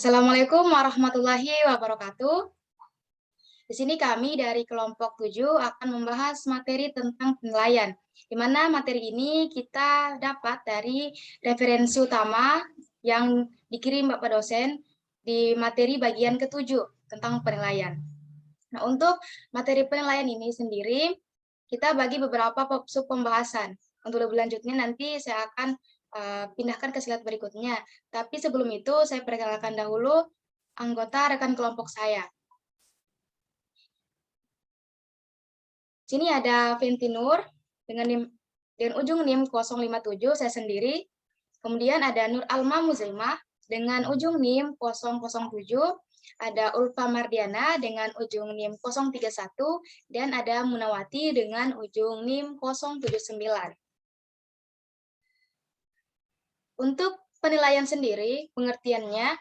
Assalamualaikum warahmatullahi wabarakatuh. Di sini kami dari kelompok 7 akan membahas materi tentang penilaian, di mana materi ini kita dapat dari referensi utama yang dikirim Bapak dosen di materi bagian ke-7 tentang penilaian. Nah, untuk materi penilaian ini sendiri, kita bagi beberapa sub pembahasan. Untuk lebih lanjutnya nanti saya akan pindahkan ke slide berikutnya. Tapi sebelum itu, saya perkenalkan dahulu anggota rekan kelompok saya. Sini ada Ventinur dengan ujung NIM 057, saya sendiri. Kemudian ada Nur Alma Muzaimah dengan ujung NIM 007, ada Ulfa Mardiana dengan ujung NIM 031, dan ada Munawati dengan ujung NIM 079. Untuk penilaian sendiri, pengertiannya,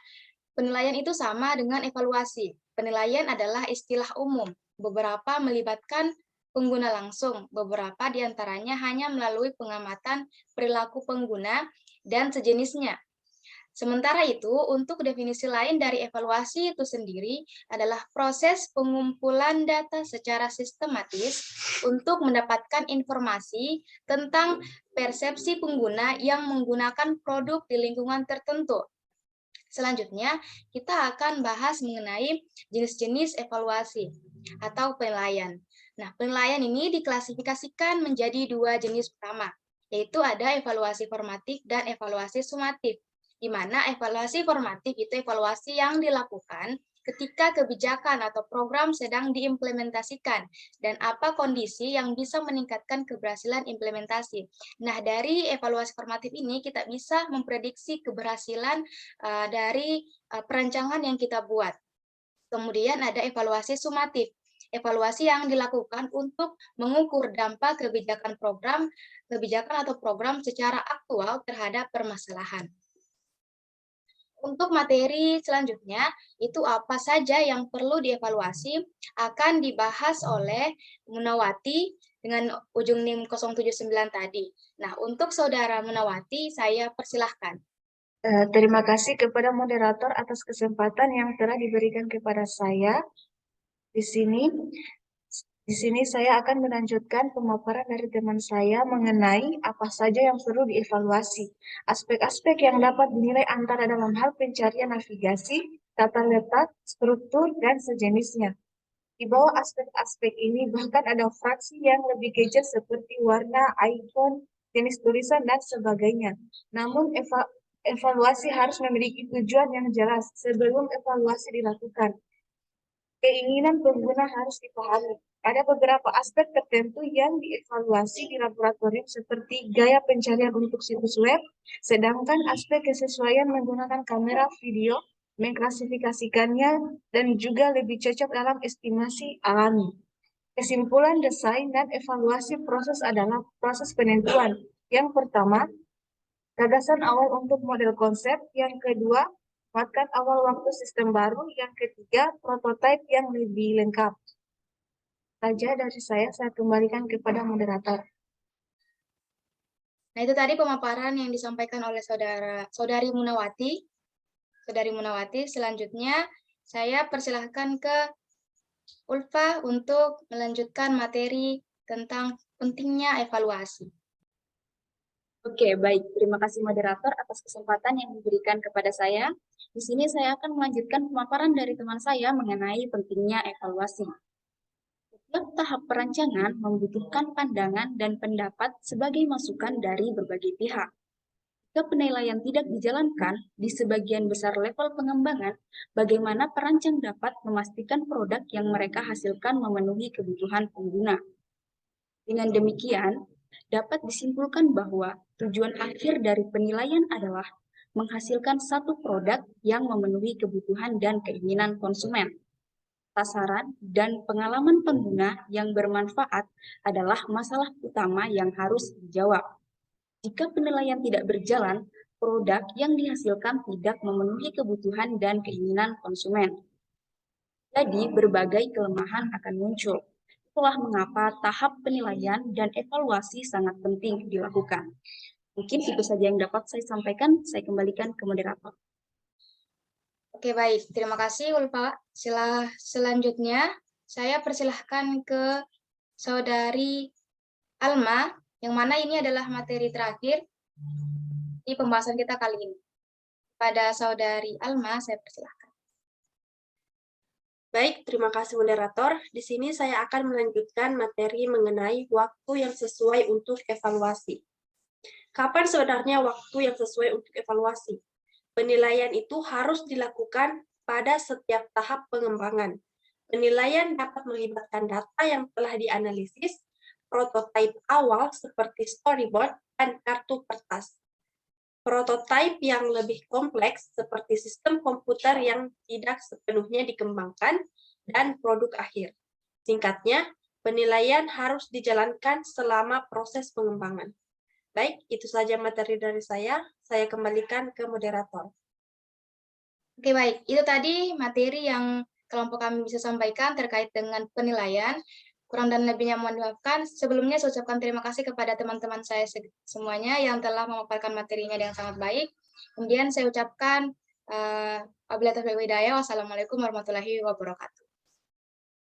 penilaian itu sama dengan evaluasi. Penilaian adalah istilah umum. Beberapa melibatkan pengguna langsung, beberapa diantaranya hanya melalui pengamatan perilaku pengguna dan sejenisnya. Sementara itu, untuk definisi lain dari evaluasi itu sendiri adalah proses pengumpulan data secara sistematis untuk mendapatkan informasi tentang persepsi pengguna yang menggunakan produk di lingkungan tertentu. Selanjutnya, kita akan bahas mengenai jenis-jenis evaluasi atau penilaian. Nah, penilaian ini diklasifikasikan menjadi dua jenis utama, yaitu ada evaluasi formatif dan evaluasi sumatif. Di mana evaluasi formatif itu evaluasi yang dilakukan ketika kebijakan atau program sedang diimplementasikan dan apa kondisi yang bisa meningkatkan keberhasilan implementasi. Nah, dari evaluasi formatif ini kita bisa memprediksi keberhasilan dari perancangan yang kita buat. Kemudian ada evaluasi sumatif, evaluasi yang dilakukan untuk mengukur dampak kebijakan atau program secara aktual terhadap permasalahan. Untuk materi selanjutnya, itu apa saja yang perlu dievaluasi akan dibahas oleh Munawati dengan ujung NIM 079 tadi. Nah, untuk Saudara Munawati, saya persilahkan. Terima kasih kepada moderator atas kesempatan yang telah diberikan kepada saya. Di sini saya akan melanjutkan pemaparan dari teman saya mengenai apa saja yang perlu dievaluasi. Aspek-aspek yang dapat dinilai antara dalam hal pencarian navigasi, tata letak, struktur, dan sejenisnya. Di bawah aspek-aspek ini bahkan ada fraksi yang lebih kecil seperti warna, icon, jenis tulisan, dan sebagainya. Namun evaluasi harus memiliki tujuan yang jelas sebelum evaluasi dilakukan. Keinginan pengguna harus dipahami. Ada beberapa aspek tertentu yang dievaluasi di laboratorium seperti gaya pencarian untuk situs web, sedangkan aspek kesesuaian menggunakan kamera video, mengklasifikasikannya, dan juga lebih cocok dalam estimasi alami. Kesimpulan desain dan evaluasi proses adalah proses penentuan. Yang pertama, gagasan awal untuk model konsep. Yang kedua, buatkan awal waktu sistem baru. Yang ketiga, prototipe yang lebih lengkap. Saja dari saya kembalikan kepada moderator. Nah, itu tadi pemaparan yang disampaikan oleh Saudari Munawati. Saudari Munawati, selanjutnya saya persilahkan ke Ulfa untuk melanjutkan materi tentang pentingnya evaluasi. Oke, baik. Terima kasih moderator atas kesempatan yang diberikan kepada saya. Di sini saya akan melanjutkan pemaparan dari teman saya mengenai pentingnya evaluasi. Setiap tahap perancangan membutuhkan pandangan dan pendapat sebagai masukan dari berbagai pihak. Jika penilaian tidak dijalankan di sebagian besar level pengembangan, bagaimana perancang dapat memastikan produk yang mereka hasilkan memenuhi kebutuhan pengguna. Dengan demikian, dapat disimpulkan bahwa tujuan akhir dari penilaian adalah menghasilkan satu produk yang memenuhi kebutuhan dan keinginan konsumen. Sasaran dan pengalaman pengguna yang bermanfaat adalah masalah utama yang harus dijawab. Jika penilaian tidak berjalan, produk yang dihasilkan tidak memenuhi kebutuhan dan keinginan konsumen. Jadi, berbagai kelemahan akan muncul. Itulah mengapa tahap penilaian dan evaluasi sangat penting dilakukan. Mungkin itu saja yang dapat saya sampaikan. Saya kembalikan ke moderator. Oke, baik. Terima kasih, Ulfa. Selanjutnya, saya persilahkan ke Saudari Alma, yang mana ini adalah materi terakhir di pembahasan kita kali ini. Pada Saudari Alma, saya persilahkan. Baik, terima kasih moderator. Di sini saya akan melanjutkan materi mengenai waktu yang sesuai untuk evaluasi. Kapan sebenarnya waktu yang sesuai untuk evaluasi? Penilaian itu harus dilakukan pada setiap tahap pengembangan. Penilaian dapat melibatkan data yang telah dianalisis, prototipe awal seperti storyboard, dan kartu kertas. Prototipe yang lebih kompleks seperti sistem komputer yang tidak sepenuhnya dikembangkan, dan produk akhir. Singkatnya, penilaian harus dijalankan selama proses pengembangan. Baik, itu saja materi dari saya. Saya kembalikan ke moderator. Oke, baik. Itu tadi materi yang kelompok kami bisa sampaikan terkait dengan penilaian. Kurang dan lebihnya mohon dimaafkan. Sebelumnya saya ucapkan terima kasih kepada teman-teman saya semuanya yang telah memaparkan materinya dengan sangat baik. Kemudian saya ucapkan wabillahi taufiq wal hidayah. Wassalamualaikum warahmatullahi wabarakatuh.